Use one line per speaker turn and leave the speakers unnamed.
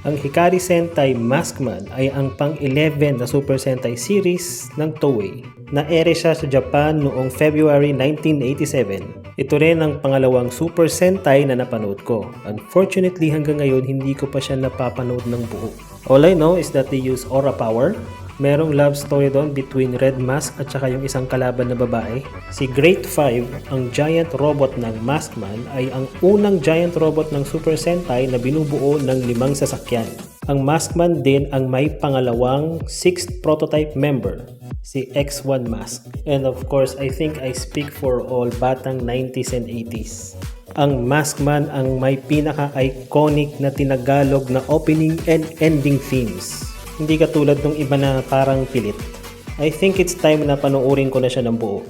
Ang Hikari Sentai Maskman ay ang pang-11 na Super Sentai series ng Toei. Na-ere siya sa Japan noong February 1987. Ito rin ang pangalawang Super Sentai na napanood ko. Unfortunately hanggang ngayon hindi ko pa siya napapanood ng buo. All I know is that they use aura power. Merong love story doon between Red Mask at saka yung isang kalaban na babae. Si Great 5, ang giant robot ng Maskman, ay ang unang giant robot ng Super Sentai na binubuo ng 5 sasakyan. Ang Maskman din ang may pangalawang 6th prototype member, si X1 Mask. And of course, I think I speak for all batang 90s and 80s. Ang Maskman ang may pinaka-iconic na tinagalog na opening and ending themes. Hindi katulad ng iba na parang pilit. I think it's time na panoorin ko na siya ng buo.